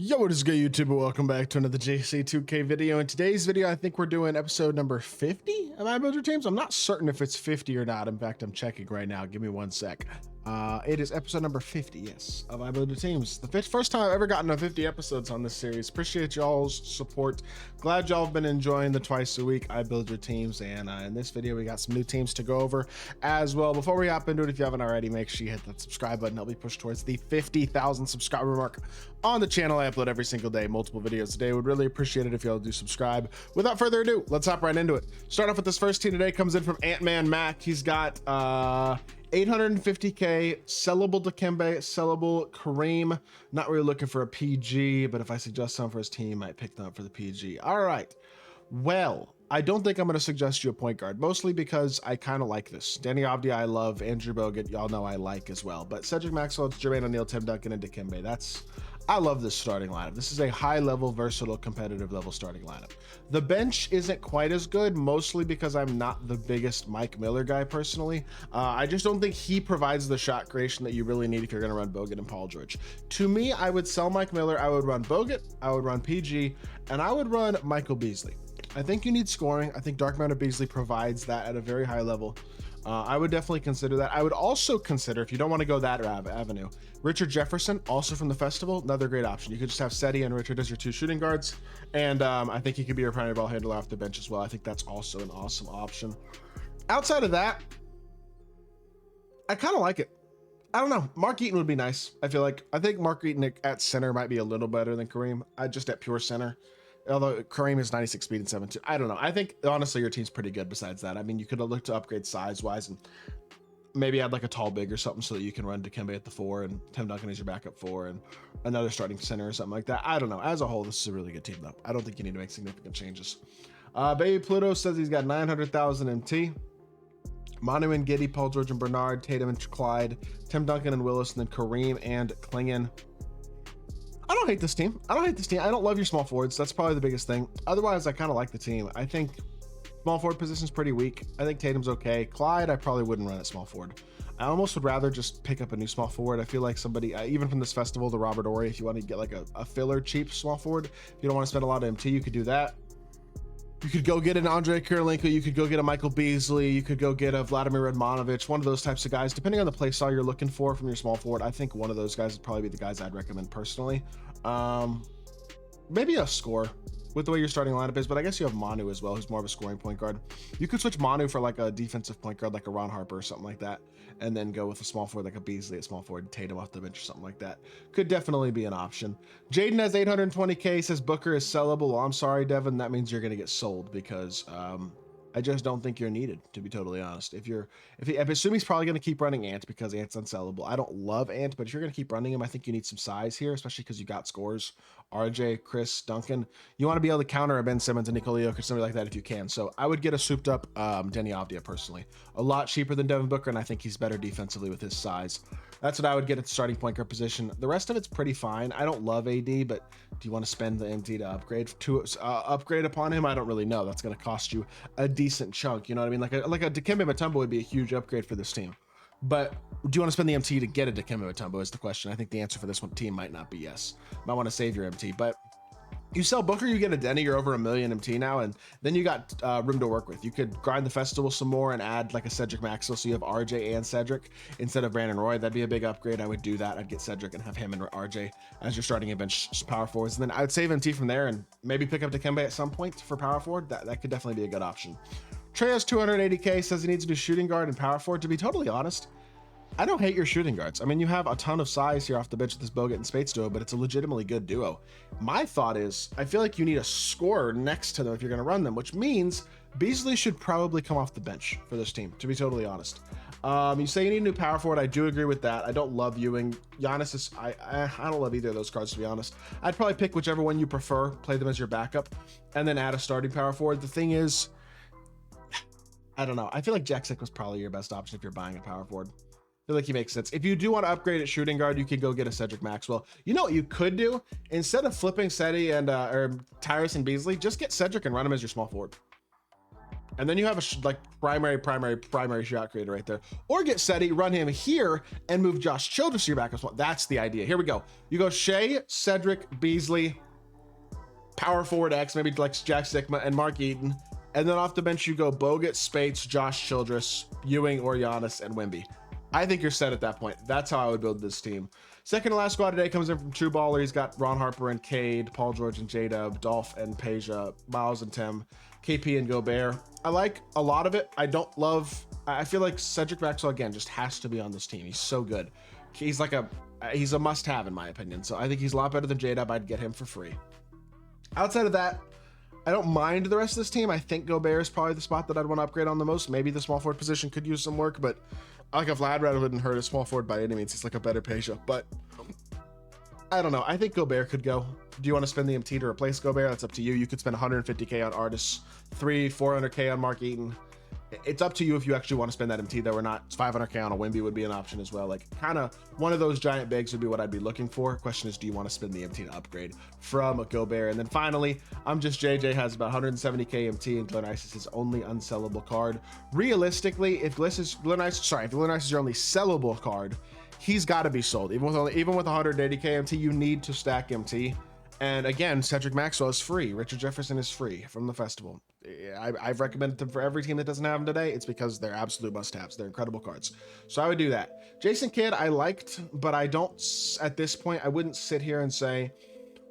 Yo, what is good, YouTube? Welcome back to another JC2K video. In today's video, I think we're doing episode number 50 of I Build Your Teams. I'm not certain if it's 50 or not. In fact, I'm checking right now. Give me one sec. It is episode number 50, yes, of I Build Your Teams. The first time I've ever gotten to 50 episodes on this series. Appreciate y'all's support. Glad y'all have been enjoying the twice a week I Build Your Teams. And in this video, we got some new teams to go over as well. Before we hop into it, if you haven't already, make sure you hit that subscribe button. Help me push towards the 50,000 subscriber mark on the channel. I upload every single day, multiple videos a day. Would really appreciate it if y'all do subscribe. Without further ado, let's hop right into it. Start off with this first team today. Comes in from Ant-Man Mac. He's got 850k, sellable Dikembe, sellable Kareem. Not really looking for a PG, but if I suggest some for his team, he might pick them up for the PG. All right. Well, I don't think I'm going to suggest you a point guard, mostly because I kind of like this. Danny Avdia, I love. Andrew Bogut, y'all know I like as well. But Cedric Maxwell, Jermaine O'Neal, Tim Duncan, and Dikembe. I love this starting lineup. This is a high-level, versatile, competitive level starting lineup. The bench isn't quite as good, mostly because I'm not the biggest Mike Miller guy personally. I just don't think he provides the shot creation that you really need if you're going to run Bogut and Paul George. To me, I would sell Mike Miller. I would run Bogut. I would run PG, and I would run Michael Beasley. I think you need scoring. I think Dark Matter Beasley provides that at a very high level. I would definitely consider that. I would also consider, if you don't want to go that avenue, Richard Jefferson, also from the festival, another great option. You could just have Seti and Richard as your two shooting guards, and I think he could be your primary ball handler off the bench as well. I think that's also an awesome option. Outside of that, I kind of like it. I don't know. Mark Eaton would be nice. I think Mark Eaton at center might be a little better than Kareem. Just at pure center. Although Kareem is 96 speed and 7'2". I don't know. I think honestly your team's pretty good besides that. I mean, you could look to upgrade size wise and maybe add like a tall big or something so that you can run Dikembe at the 4 and Tim Duncan as your backup 4 and another starting center or something like that. I don't know. As a whole, this is a really good team though. I don't think you need to make significant changes. Baby Pluto says he's got 900,000 MT. Manu and Giddy, Paul George and Bernard, Tatum and Clyde, Tim Duncan and Willis, and then Kareem and Klingon. I don't hate this team. I don't love your small forwards. That's probably the biggest thing. Otherwise, I kind of like the team. I think small forward position's pretty weak. I think Tatum's okay. Clyde, I probably wouldn't run at small forward. I almost would rather just pick up a new small forward. I feel like somebody, even from this festival, the Robert Ory, if you want to get like a filler cheap small forward, if you don't want to spend a lot of MT, you could do that. You could go get an Andre Kirilenko. You could go get a Michael Beasley. You could go get a Vladimir Radmanovic, one of those types of guys. Depending on the play style you're looking for from your small forward, I think one of those guys would probably be the guys I'd recommend personally. Maybe a score with the way your starting lineup is, but I guess you have Manu as well, who's more of a scoring point guard. You could switch Manu for like a defensive point guard, like a Ron Harper or something like that, and then go with a small forward like a Beasley at small forward, Tatum off the bench or something like that. Could definitely be an option. Jaden has 820k, says Booker is sellable. Well, I'm sorry, Devin, that means you're going to get sold because I just don't think you're needed, to be totally honest. I assume he's probably going to keep running Ant because Ant's unsellable. I don't love Ant, but if you're going to keep running him, I think you need some size here, especially because you got scores. RJ, Chris, Duncan. You want to be able to counter a Ben Simmons and Nikola Jokic or somebody like that if you can. So I would get a souped up Denny Avdia personally. A lot cheaper than Devin Booker, and I think he's better defensively with his size. That's what I would get at the starting point guard position. The rest of it's pretty fine. I don't love AD, but do you want to spend the MT to upgrade upon him? I don't really know. That's going to cost you a decent chunk. You know what I mean? Like a Dikembe Mutombo would be a huge upgrade for this team. But do you want to spend the MT to get a Dikembe Mutombo is the question. I think the answer for this one team might not be yes. Might want to save your MT, but you sell Booker, you get a Denny, you're over 1 million MT now, and then you got room to work with. You could grind the festival some more and add like a Cedric Maxwell, so you have RJ and Cedric instead of Brandon Roy. That'd be a big upgrade. I would do that. I'd get Cedric and have him and RJ as your starting and bench power forwards, and then I would save MT from there and maybe pick up Dikembe at some point for power forward. That could definitely be a good option. Treyo's 280k, says he needs to do shooting guard and power forward. To be totally honest, I don't hate your shooting guards. I mean, you have a ton of size here off the bench with this Bogut and Spates duo, but it's a legitimately good duo. My thought is, I feel like you need a scorer next to them if you're going to run them, which means Beasley should probably come off the bench for this team, to be totally honest. You say you need a new power forward. I do agree with that. I don't love Ewing. Giannis is, I don't love either of those cards, to be honest. I'd probably pick whichever one you prefer, play them as your backup, and then add a starting power forward. The thing is, I don't know. I feel like Jack was probably your best option if you're buying a power forward. I feel like he makes sense. If you do want to upgrade at shooting guard, you could go get a Cedric Maxwell. You know what you could do? Instead of flipping Seti and or Tyrus and Beasley, just get Cedric and run him as your small forward. And then you have a like primary shot creator right there. Or get Seti, run him here, and move Josh Childress to your backup spot. That's the idea. Here we go. You go Shea, Cedric, Beasley, power forward X, maybe like Jack Sigma and Mark Eaton. And then off the bench, you go Bogut, Spates, Josh Childress, Ewing, or Giannis, and Wemby. I think you're set at that point. That's how I would build this team. Second to last squad today comes in from True Baller. He's got Ron Harper and Cade, Paul George and J-Dub, Dolph and Peja, Miles and Tim, KP and Gobert. I like a lot of it. I don't love, I feel like Cedric Maxwell, again, just has to be on this team. He's so good. He's like he's a must-have in my opinion. So I think he's a lot better than J-Dub. I'd get him for free. Outside of that, I don't mind the rest of this team. I think Gobert is probably the spot that I'd want to upgrade on the most. Maybe the small forward position could use some work, but like a Vlad rather wouldn't hurt a small forward by any means. He's like a better Peja, but I don't know. I think Gobert could go. Do you want to spend the MT to replace Gobert? That's up to you. You could spend 150K on Artis, 400K on Mark Eaton. It's up to you if you actually want to spend that MT though or not. 500K on a Wemby would be an option as well. Like kind of one of those giant bigs would be what I'd be looking for. Question is, do you want to spend the MT to upgrade from Gobert? And then finally, I'm just JJ has about 170K MT and Glen Ice is his only unsellable card. Realistically, if Glen Ice is your only sellable card, he's got to be sold. Even with 180K MT, you need to stack MT. And again, Cedric Maxwell is free. Richard Jefferson is free from the festival. I've recommended them for every team that doesn't have them today. It's because they're absolute must-haves. They're incredible cards. So I would do that. Jason Kidd, I liked, but I don't, at this point, I wouldn't sit here and say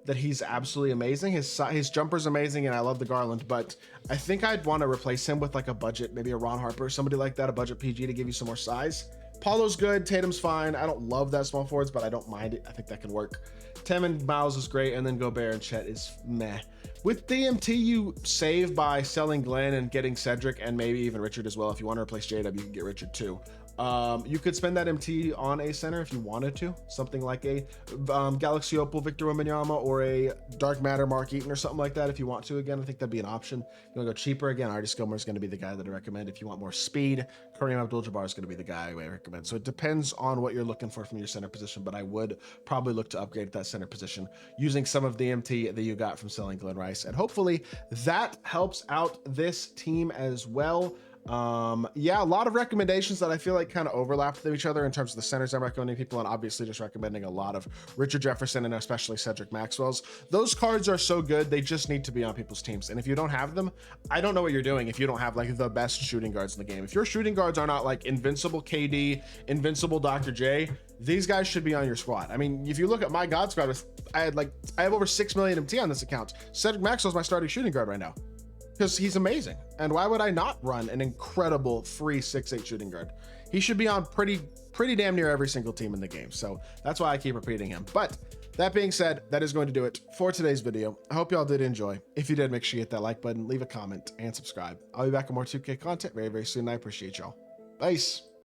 that he's absolutely amazing. His jumper's amazing, and I love the Garland, but I think I'd want to replace him with like a budget, maybe a Ron Harper, somebody like that, a budget PG to give you some more size. Paulo's good. Tatum's fine. I don't love that small forwards, but I don't mind it. I think that can work. Tim and Miles is great, and then Gobert and Chet is meh. With DMT, you save by selling Glenn and getting Cedric and maybe even Richard as well. If you want to replace J-Dub, you can get Richard too. You could spend that MT on a center if you wanted to. Something like a Galaxy Opal Victor Wembanyama or a Dark Matter Mark Eaton or something like that if you want to. Again, I think that'd be an option. If you want to go cheaper, again, Artis Gilmore is going to be the guy that I recommend. If you want more speed, Kareem Abdul-Jabbar is going to be the guy I recommend. So it depends on what you're looking for from your center position, but I would probably look to upgrade that center position using some of the MT that you got from selling Glen Rice. And hopefully that helps out this team as well. Yeah, a lot of recommendations that I feel like kind of overlap with each other in terms of the centers I'm recommending people, and obviously just recommending a lot of Richard Jefferson and especially Cedric Maxwell's. Those cards are so good, they just need to be on people's teams. And if you don't have them, I don't know what you're doing if you don't have like the best shooting guards in the game. If your shooting guards are not like invincible KD, invincible Dr. J, these guys should be on your squad. I mean, if you look at my God squad, I have over 6 million MT on this account. Cedric Maxwell's my starting shooting guard right now, because he's amazing. And why would I not run an incredible free 6'8" shooting guard? He should be on pretty damn near every single team in the game. So that's why I keep repeating him. But that being said, that is going to do it for today's video. I hope y'all did enjoy. If you did, make sure you hit that like button, leave a comment, and subscribe. I'll be back with more 2K content very, very soon. I appreciate y'all. Peace.